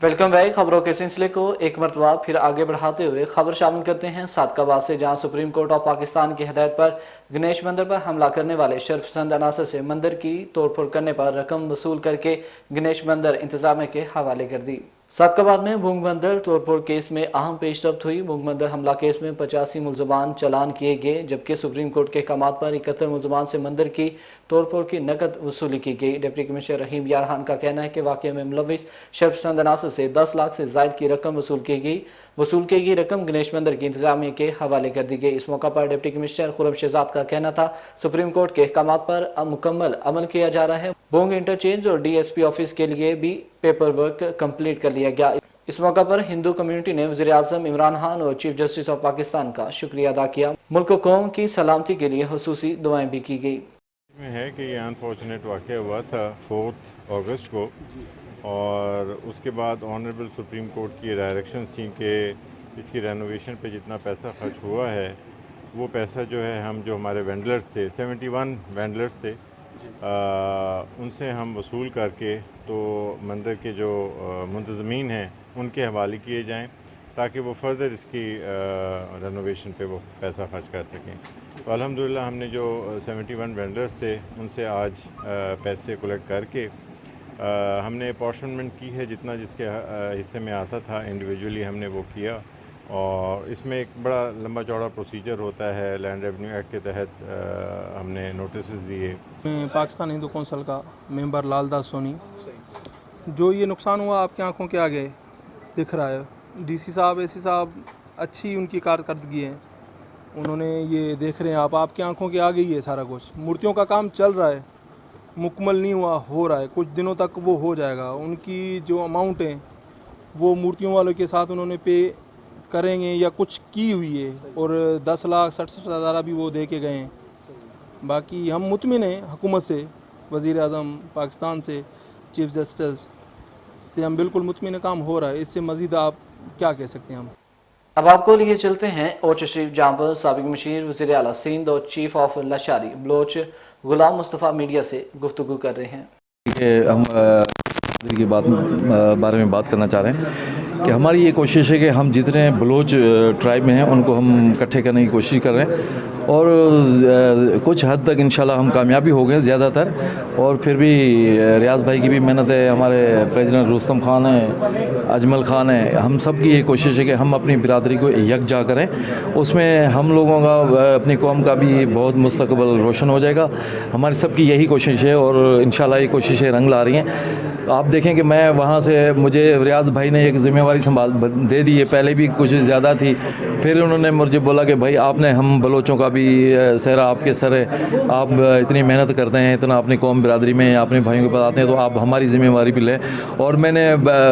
Welcome back. खबरों के सिलसिले को एक मरतबा फिर आगे बढ़ाते हुए खबर शामिल करते हैं सादकाबाद से, जहां सुप्रीम कोर्ट ऑफ पाकिस्तान की हिदायत पर गणेश मंदिर पर हमला करने वाले शर्पसंद अनासर से मंदिर की तोड़फोड़ करने पर रकम वसूल करके गणेश मंदिर इंतजामिया के हवाले कर दी। सादकाबाद में भूंग मंदिर तोड़फोड़ केस में अहम पेशरफ्त हुई। भूंग मंदिर हमला केस में 85 मुलजमान चालान किए गए, जबकि सुप्रीम कोर्ट के अहकामात पर 71 मुलजमान से मंदिर की तोड़फोड़ की नकद वसूली की गई। डिप्टी कमिश्नर रहीम यार खान का कहना है कि वाक़े में मुलविस शर्पसंद अनासर से 10 लाख से ज़ायद की रकम वसूल की गई रकम गणेश मंदिर की इंतजामिया के हवाले कर दी गई। इस मौका पर डिप्टी कमिश्नर खुर्रम शहजाद का कहना था सुप्रीम कोर्ट के अहकामात पर मुकम्मल अमल किया जा रहा है। बोंग इंटरचेंज और DSP ऑफिस के लिए भी पेपर वर्क कंप्लीट कर लिया गया। इस मौका पर हिंदू कम्युनिटी ने वज़ीर आज़म इमरान खान और चीफ जस्टिस ऑफ पाकिस्तान का शुक्रिया अदा किया। मुल्क व कौम की सलामती के लिए खुसूसी दुआएं भी की गई। में है कि ये अनफॉर्चुनेट वाक़या हुआ था 4 अगस्त को, और उसके बाद ऑनरेबल सुप्रीम कोर्ट की डायरेक्शन थी कि इसकी रेनोवेशन पे जितना पैसा खर्च हुआ है वो पैसा जो है हम जो हमारे वेंडलर्स से 71 वेंडलर्स से उनसे हम वसूल करके तो मंदिर के जो मुंतज़मीन हैं उनके हवाले किए जाएं ताकि वो फर्दर इसकी रेनोवेशन पे वो पैसा खर्च कर सकें। तो अल्हम्दुलिल्लाह हमने जो 71 वेंडर्स से उनसे आज पैसे कलेक्ट करके हमने अपॉर्चमेंट की है, जितना जिसके हिस्से में आता था इंडिविजुअली हमने वो किया। और इसमें एक बड़ा लंबा चौड़ा प्रोसीजर होता है, लैंड रेवेन्यू एक्ट के तहत हमने नोटिस दिए। मैं पाकिस्तान हिंदू कौंसिल का मेंबर लालदास सोनी। जो ये नुकसान हुआ आपकी आंखों के आगे दिख रहा है। DC साहब AC साहब अच्छी उनकी कारकर्दगी है, उन्होंने ये देख रहे हैं आप, आपकी आंखों के आगे ही है सारा कुछ। मूर्तियों का काम चल रहा है, मुकम्मल नहीं हुआ, हो रहा है, कुछ दिनों तक वो हो जाएगा। उनकी जो अमाउंट है वो मूर्तियों वालों के साथ उन्होंने पे करेंगे या कुछ की हुई है, और 10,67,000 भी वो दे के गए हैं। बाकी हम मुतमिन हैं हुकूमत से, वज़ीर आज़म पाकिस्तान से, चीफ जस्टिस से हम बिल्कुल मुतमिन, काम हो रहा है। इससे मज़ीद आप क्या कह सकते हैं हम। अब आपको लिए चलते हैं ओच शरीफ, जहाँ पर साबिक मशीर वज़ीर आला सिंध और chief of Lashari Baloch Ghulam Mustafa media से गुफ्तगू कर रहे हैं। हम की बारे में बात करना चाह रहे हैं कि हमारी ये कोशिश है कि हम जितने बलोच ट्राइब में हैं उनको हम इकट्ठे करने की कोशिश कर रहे हैं, और कुछ हद तक इंशाल्लाह हम कामयाबी हो गए ज़्यादातर। और फिर भी रियाज भाई की भी मेहनत है, हमारे प्रेसिडेंट रुस्तम खान है, अजमल खान है, हम सब की ये कोशिश है कि हम अपनी बिरादरी को यकजा करें। उसमें हम लोगों का, अपनी कौम का भी बहुत मुस्तकबल रोशन हो जाएगा। हमारी सब की यही कोशिश है और इंशाल्लाह ये कोशिशें रंग ला रही हैं। आप देखें कि मैं वहाँ से, मुझे रियाज भाई ने एक ज़िम्मेवारी संभाल दे दी है, पहले भी कुछ ज़्यादा थी, फिर उन्होंने मुझे बोला कि भाई आपने, हम बलोचों का भी सहरा आपके सर है, आप इतनी मेहनत करते हैं, इतना अपनी कौम बिरादरी में अपने भाइयों के पास आते हैं, तो आप हमारी ज़िम्मेवारी भी लें। और मैंने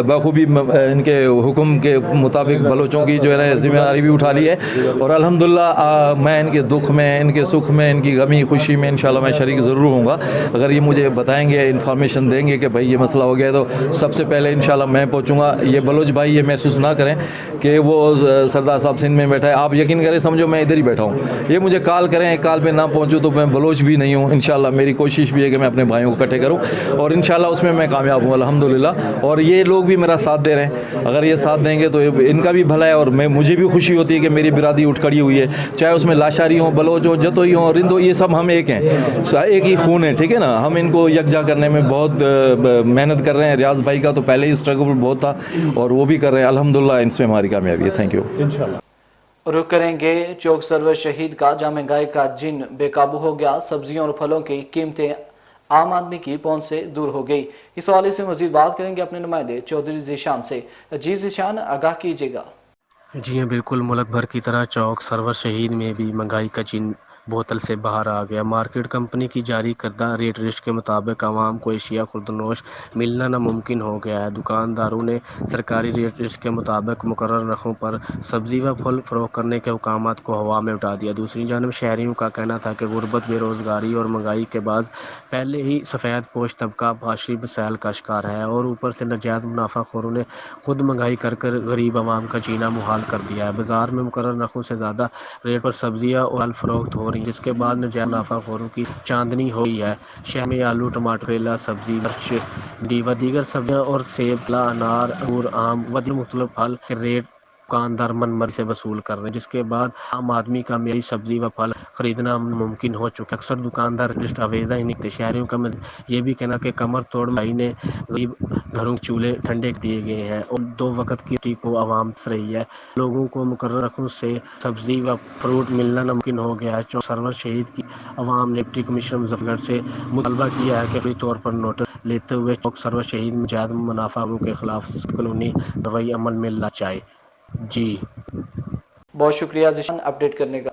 बखूबी इनके हुक्म के मुताबिक बलोचों की जो है ना ज़िम्मेदारी भी उठा ली है, और अल्हम्दुलिल्लाह मैं इनके दुख में, इनके सुख में, इनकी गमी खुशी में इंशाल्लाह मैं शरीक ज़रूर होऊंगा। अगर ये मुझे बताएंगे, इन्फॉर्मेशन देंगे कि भाई ये मसला हो गया, तो सबसे पहले इंशाल्लाह मैं पहुंचूंगा। ये बलोच भाई ये महसूस ना करें कि वो सरदार साहब सिंध में बैठा है, आप यकीन करें, समझो मैं इधर ही बैठा हूँ। ये मुझे कॉल करें, कॉल पे ना पहुंचूं तो मैं बलोच भी नहीं हूँ। इंशाल्लाह मेरी कोशिश भी है कि मैं अपने भाइयों को इकट्ठे करूँ, और इंशाल्लाह उसमें मैं कामयाब हूँ अल्हम्दुलिल्लाह। और ये लोग भी मेरा साथ दे रहे हैं, अगर ये साथ देंगे तो इनका भी भला है, और मुझे भी खुशी होती है कि मेरी बिरादरी उठ खड़ी हुई है, चाहे उसमें लाशारी हो, बलोच हो, जतोई हो, रिंदो, ये सब हम एक हैं, एक ही खून है, ठीक है ना। हम इनको यकजा करने में बहुत मेहनत कर रहे हैं। रियाज भाई का तो पहले ही स्ट्रगल बहुत था और वो भी कर रहे हैं, अल्हम्दुलिल्लाह इसमें हमारी कामयाबी है। Thank you. इंशाल्लाह रुक करेंगे चौक सरवर शहीद का, जहाँ महंगाई का जिन बेकाबू हो गया, सब्जियों और फलों की कीमतें आम आदमी की पहुंच से दूर हो गई। इस हवाले से मजीद बात करेंगे अपने नुमाइंदे चौधरी जीशान से। जी जीशान, आगाह कीजिएगा। जी हाँ, बिल्कुल मुल्क भर की तरह चौक सरवर शहीद में भी महंगाई का चिन्ह बोतल से बाहर आ गया। मार्केट कंपनी की जारी करदा रेट लिस्ट के मुताबिक आवाम को एशिया खुर्दनोश मिलना नामुमकिन हो गया है। दुकानदारों ने सरकारी रेट लिस्ट के मुताबिक मुकर्रर रखों पर सब्जी व फल फरोख्त करने के हुकामात को हवा में उठा दिया। दूसरी जानब शहरियों का कहना था कि गुर्बत, बेरोज़गारी और महंगाई के बाद पहले ही सफ़ेद पोश तबका माशी मसाइल का शिकार है, और ऊपर से नाजायज़ मुनाफाखोरों ने खुद महंगाई कर कर गरीब आवाम का जीना मुहाल कर दिया है। बाज़ार में मुकर्रर रखों से ज़्यादा रेट पर सब्जियाँ और फल फरोख्त हो रही رہی جس کے بعد نجائز منافع خوروں کی چاندنی ہوئی ہے۔ شہر میں آلو، ٹماٹر، کریلا، سبزی، مرچ و دیگر سبزیاں اور سیب، کیلا، انار، انگور، آم و دیگر مختلف پھل کے ریٹ دکاندار من مرضی سے وصول کر رہے ہیں، جس کے بعد عام آدمی کا معیاری سبزی و پھل خریدنا ممکن ہو چکا ہے۔ اکثر دکاندار لسٹ آویزہ ہی نکلتے۔ شہریوں کا یہ بھی کہنا کہ کمر توڑ مہنگائی نے غریب گھروں کے چولہے ٹھنڈے دیے گئے ہیں اور 2 وقت کی روٹی کو عوام ترس رہی ہے۔ لوگوں کو مقررہ رقم سے سبزی و فروٹ ملنا ناممکن ہو گیا ہے۔ چوک سرور شہید کی عوام نے ڈپٹی کمشنر مظفرگڑھ سے مطالبہ کیا ہے کہ فوری طور پر نوٹس لیتے ہوئے چوک سرور شہید میں نجائز منافع خوروں کے خلاف سخت قانونی کارروائی عمل میں لا جائے۔ جی بہت شکریہ ذیشان اپڈیٹ کرنے کا۔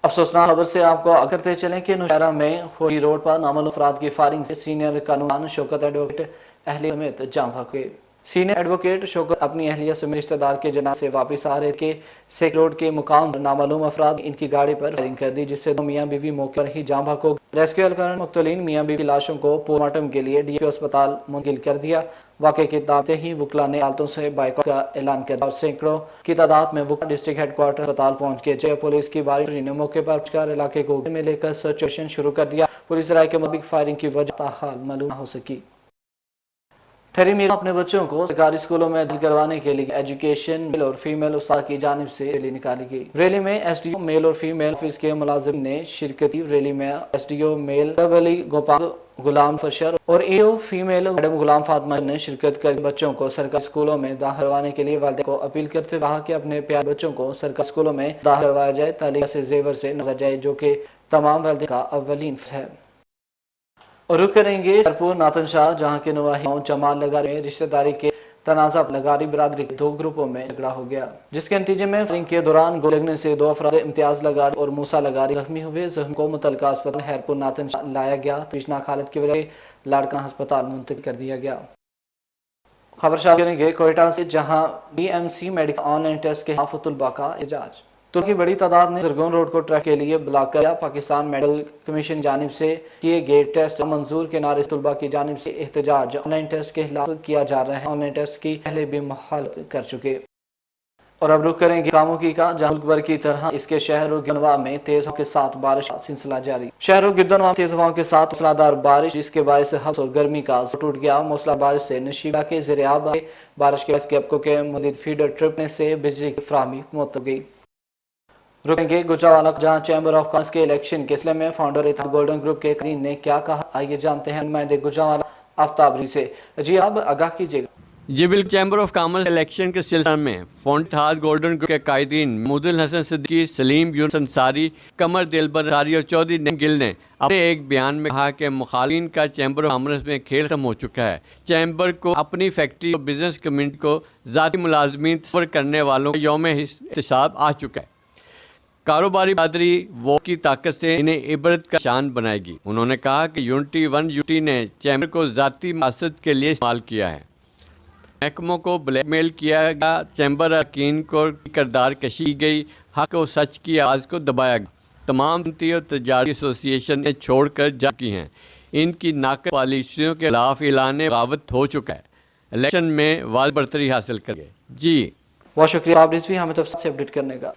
افسوسناک خبر سے آپ کو آگاہ کرتے چلیں کہ نوشہرہ میں ہوئی روڈ پر نامعلوم افراد کی فائرنگ سے سینئر قانون شوکت ایڈوکیٹ اہلیہ سمیت جاں بحق ہوئے۔ سینئر ایڈوکیٹ شوکت اپنی اہلیہ سمیت رشتہ دار کے جنازے سے واپس آ رہے کہ سیک روڈ کے مقام پر نامعلوم افراد ان کی گاڑی پر فائرنگ کر دی، جس سے 2 میاں بیوی موقع پر ہی جاں بحق ہو گئے۔ ریسکیو اہلکاروں نے مقتولین میاں بیوی کی لاشوں کو پوسٹ مارٹم کے لیے DPO اسپتال منتقل کر دیا۔ واقعے کی اطلاع ہی وکلاء نے عدالتوں سے بائیکاٹ کا اعلان کر دیا اور سینکڑوں کی تعداد میں وکلاء ڈسٹرکٹ ہیڈ کوارٹر اسپتال پہنچ گئے، جبکہ پولیس کی بارش نے موقع پر پہنچ کر علاقے کو گھیرے میں لے کر سرچ آپریشن شروع کر دیا۔ پولیس رائے کے مطابق فائرنگ کی وجہ تاحال معلوم نہ ہو سکی۔ ٹھہری میرا اپنے بچوں کو سرکاری اسکولوں میں داخل کروانے کے لیے ایجوکیشن میل اور فیمیل استاد کی جانب سے ریلی نکالی گئی۔ ریلی میں SDO میل اور فیمیل آفس کے ملازمین نے شرکت کی۔ ریلی میں SDO میل علی گوپال غلام فرشر اور EO female madam Ghulam Fatima نے شرکت کر بچوں کو سرکاری اسکولوں میں داخل کروانے کے لیے والدین کو اپیل کرتے ہوئے کہا کہ اپنے پیارے بچوں کو سرکاری اسکولوں میں داخل کروایا جائے، تعلیم سے زیور سے نوازا جائے، جو کہ تمام والدین کا اولین فرض ہے۔ اور رخ کریں گے خیرپور ناتن شاہ، جہاں کے نواحیوں جمال لگاری میں رشتہ داری کے تنازع لگاری برادری کے 2 گروپوں میں جھگڑا ہو گیا، جس کے نتیجے میں فائرنگ کے دوران گولی لگنے سے 2 افراد امتیاز لگاری اور موسیٰ لگاری زخمی ہوئے۔ زخمی کو متعلقہ اسپتال خیرپور ناتن شاہ لایا گیا۔ تشویشناک حالت کی وجہ سے لاڑکانہ ہسپتال منتقل کر دیا گیا۔ خبر شامل کریں گے کوئٹہ سے، جہاں BMC medical on line test کے خلاف طلباء کا احتجاج۔ ترکی بڑی تعداد نے زرگون روڈ کو ٹریفک کے لیے بلاک کر دیا۔ پاکستان میڈیکل کمیشن جانب سے کیے گئے ٹیسٹ منظور کے نعرے سے طلباء کی جانب سے احتجاج آن لائن ٹیسٹ کے خلاف کیا جا رہا ہے۔ آن لائن ٹیسٹ کی پہلے بھی مخالفت کر چکے۔ اور اب رخ کریں گے کاموں کی کا، جہاں ملک بھر کی طرح اس کے شہر و گردنواں میں تیز ہواؤں کے ساتھ بارش کا سلسلہ جاری۔ شہر و گردنواں میں تیز ہواؤں کے ساتھ موسلادھار دار بارش، جس کے باعث حبس اور گرمی کا زور ٹوٹ گیا۔ موسلادھار بارش سے نشیبہ کے زیر آب آئے۔ بارش کے باعث کیپکو کے متعدد فیڈر ٹرپنے سے بجلی کی فراہمی معطل ہو گئی۔ رکیں گے گجرانوالہ، جہاں چیمبر آف کامرس کے الیکشن کے سلسلے میں فاؤنڈر اتحاد گولڈن گروپ کے قائدین نے کیا کہا، آئیے جانتے ہیں نمائندے گجرانوالہ آفتاب ری سے۔ جی آپ آگاہ کیجیے گا۔ جی بالکل، چیمبر آف کامرس الیکشن کے سلسلے میں فاؤنڈر اتحاد گولڈن گروپ کے قائدین محمود الحسن صدیقی، سلیم یونس انصاری، قمر دلبر انصاری اور چودھری نعیم گل نے اپنے ایک بیان میں کہا کہ مخالفین کا چیمبر آف کامرس میں کھیل ختم ہو چکا ہے۔ چیمبر کو اپنی فیکٹری اور بزنس کمیونٹی کو ذاتی ملازمین تصور کرنے والوں کا یوم احتساب آ چکا ہے۔ کاروباری برادری ووٹ کی طاقت سے انہیں عبرت کا نشان بنائے گی۔ انہوں نے کہا کہ یونٹی نے چیمبر کو ذاتی مقصد کے لیے استعمال کیا ہے، محکموں کو بلیک میل کیا گیا، چیمبر اراکین کو کردار کشی کی گئی، حق و سچ کی آواز کو دبایا گیا۔ تمام صنعتی اور تجارتی ایسوسی ایشن نے چھوڑ کر جا کی ہیں۔ ان کی ناقص پالیسیوں کے خلاف اعلان بغاوت ہو چکا ہے۔ الیکشن میں واضح برتری حاصل کریں گے۔ جی بہت شکریہ آپ رضوی ہمیں تفصیل سے اپڈیٹ کرنے کا۔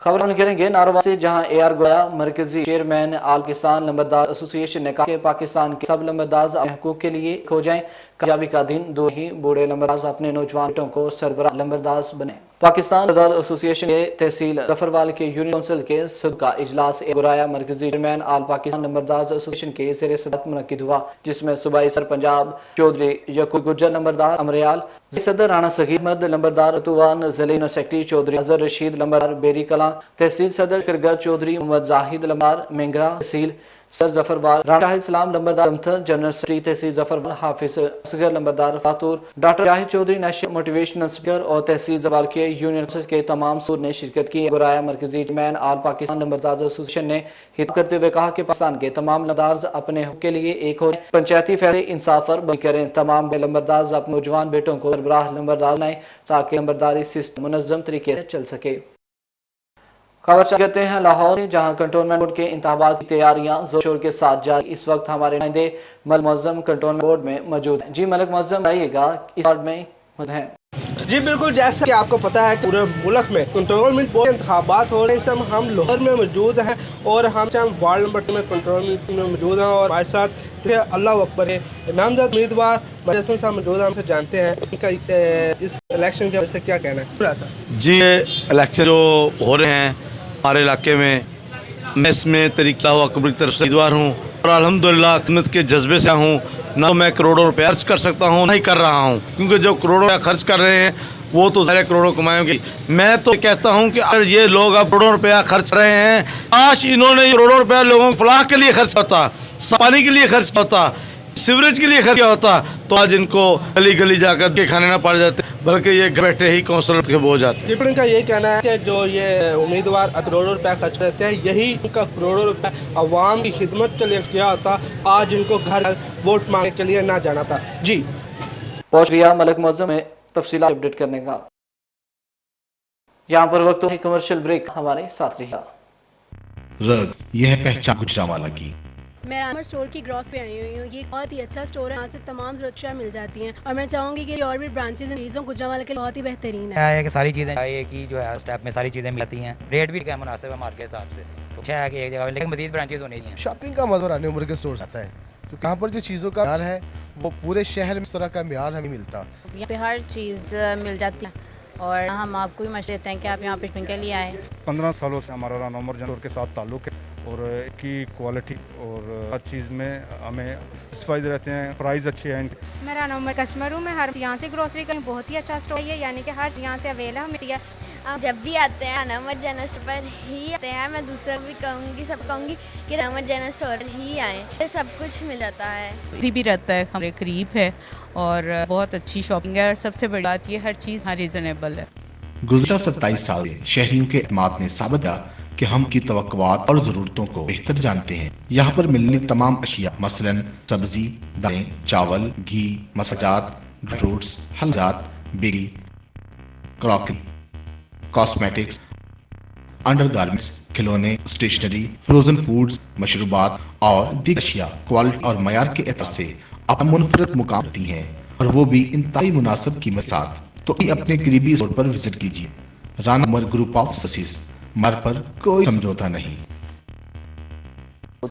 خبر ہم کریں گے ناروا سے، جہاں گویا مرکزی چیئرمین آل پاکستان لمبردار ایسوسی ایشن نے کہا کہ پاکستان کے سب لمبرداز اپنے حقوق کے لیے کھو جائیں۔ کامیابی کا دن دو ہی بوڑھے لمبرداز اپنے نوجوان بیٹوں کو سربراہ لمبرداز بنے۔ پاکستان لمبردار ایسوسی ایشن کے تحصیل ظفروال کے یونین کونسل کے صدر کا اجلاس گرایا مرکزی چیئرمین آل پاکستان لمبرداز ایسوسی ایشن کے زیر صدارت منعقد ہوا، جس میں صوبائی صدر پنجاب چودھری یعقوب گجر لمبردار امریال، صدر رانا سگیر احمد لمبردار اتوان، ضلعی یونیورسٹی سیکرٹری چودھری اظہر رشید لمبردار بیری کلاں، تحصیل صدر کرگر چودھری محمد زاہد لمبردار مینگرہ، تحصیل سر ظفروال رانا شاہد اسلام لمبردار امتھر، جنرل سیکرٹری تحصیل ظفروال حافظ اصغر لمبردار فاتور، ڈاکٹر شاہد چودھری نیشنل موٹیویشنل اسپیکر اور تحصیل ظفروال کے یونین کے تمام سور نے شرکت کی۔ گرایا مرکزی چیئرمین آل پاکستان لمبردار ایسوسی ایشن نے خطاب کرتے ہوئے کہا کہ پاکستان کے تمام لمبردار اپنے حقوق کے لیے ایک ہو جائیں، پنچایتی فیصلے انصاف پر بنی کریں، تمام لمبردار اپنے نوجوان بیٹوں کو سربراہ لمبردار بنائیں تاکہ لمبرداری سسٹم منظم طریقے سے چل سکے۔ خبر کرتے ہیں لاہور، جہاں کنٹونمنٹ بورڈ کے انتخابات کی تیاریاں زور شور کے ساتھ جاری۔ اس وقت ہمارے نمائندے ملک معظم کنٹونمنٹ بورڈ میں موجود ہیں۔ جی ملک معظم آئیے گا، اس بورڈ میں ہیں۔ जी बिल्कुल, जैसा कि आपको पता है पूरे मुल्क में कंट्रोलमेंट बोर्ड के इंतखाबात हो रहे हैं। इस समय हम लाहौर में मौजूद हैं और हम वार्ड नंबर 2 में कंट्रोलमेंट में मौजूद हैं और हमारे साथ अल्लाह अकबर है नामजद उम्मीदवार मजहसन साहब मौजूद हैं। हमसे जानते हैं इनका इस इलेक्शन के वजह से क्या कहना है। जी, इलेक्शन जो हो रहे हैं हमारे इलाके में, मैं इसमें तरीक़ा अकबर की तरफ से उम्मीदवार हूँ और अल्हम्दुलिल्लाह खिदमत के जज्बे से हूँ। ना मैं करोड़ों रुपये खर्च कर सकता हूँ, नहीं कर रहा हूँ, क्योंकि जो करोड़ों रुपया खर्च कर रहे हैं वो तो ज़्यादा करोड़ों कमाएंगे। मैं तो कहता हूँ कि अगर ये लोग अब करोड़ों रुपया खर्च कर रहे हैं, काश इन्होंने करोड़ों रुपया लोगों की फलाह के लिए खर्च होता, पानी के लिए खर्च होता, सीवरेज के लिए खर्च किया होता, तो आज इनको गली गली जाकर के खाने ना पड़ जाते, बल्कि ये घर बैठे ही कौंसलर के बोझ जाते। इनका यही कहना है कि जो ये उम्मीदवार करोड़ों रुपया खर्च करते हैं, यही इनका करोड़ों रुपया अवाम की खिदमत के लिए किया होता, आज इनको घर वोट मांगने के लिए ना जाना था। जी बहुत शुक्रिया मलक मौजूद में तफसीलात अपडेट करने का। यहाँ पर वक्त है कमर्शियल ब्रेक, हमारे साथ रहिए। रग्स, यह है पहचान गुजरांवाला की। मैं रामर स्टोर की ग्रॉसरी आई हुई हूँ। ये बहुत ही अच्छा स्टोर है, यहाँ से तमाम ज़रूरत मिल जाती हैं और मैं चाहूँगी कि और भी ब्रांचेज इन चीज़ों गुजरांवाला के बहुत ही बेहतरीन है कि सारी चीज़ें एक ही जो है स्टेप में सारी चीज़ें मिलती हैं, रेट भी क्या मुनासिब है मार्केट के हिसाब से, तो अच्छा है कि एक जगह, लेकिन मज़ीद ब्रांचेज होनी चाहिए। शॉपिंग का मज़ा आने उम्र के स्टोर आता है, तो कहाँ पर जो चीज़ों का म्यार है वो पूरे शहर में इस तरह का म्यार हमें मिलता। यहाँ पे हर चीज़ मिल जाती है और हम आपको भी मशवरा देते हैं कि आप यहाँ पे शॉपिंग के लिए आए। 15 सालों से हमारा रानोमर जनरल के साथ ताल्लुक़ है और की क्वालिटी और हर चीज़ में हमें सेटिस्फाइड रहते हैं, प्राइस अच्छे हैं। मैं रानोमर कस्टमर हूँ, मैं हर यहाँ से ग्रोसरी का बहुत ही अच्छा स्टोर है, यानी कि हर यहाँ से अवेलेबल मिलती है। आप जब भी आते हैं रानोमर जनरल स्टोर पर ही आते हैं। मैं दूसरा भी कहूँगी, सब कहूँगी कि रानोमर जनरल स्टोर ही आएँ, सब कुछ मिल जाता है। जी भी रहता है, हमारे करीब है और बहुत अच्छी शॉपिंग है और सबसे बड़ी बात ये हर चीज़ रीज़नेबल है। गुज़श्ता 27 साल से शहरियों के एतमाद ने साबित किया कि हम की तवक्कुआत और ज़रूरतों को बेहतर जानते हैं। यहाँ पर मिलने तमाम अशिया मसलन सब्जी, दालें, चावल, घी, मसाजात, फ्रूट्स, हलजात, बेरी, क्रॉकरी, कॉस्मेटिक्स, अंडरगारमेंट्स, खिलौने, स्टेशनरी, फ्रोजन फूड्स, मशरूबात और दीगर अशिया क्वालिटी और मयार के एतबार से अपना मुनफरद मुकाम रखती हैं और वो भी इंतहाई मुनासिब कीमत साथ। तो अपने करीबी स्टोर पर विजिट कीजिए। रानोमर ग्रुप ऑफ सर्विसेज, मर पर कोई समझौता नहीं।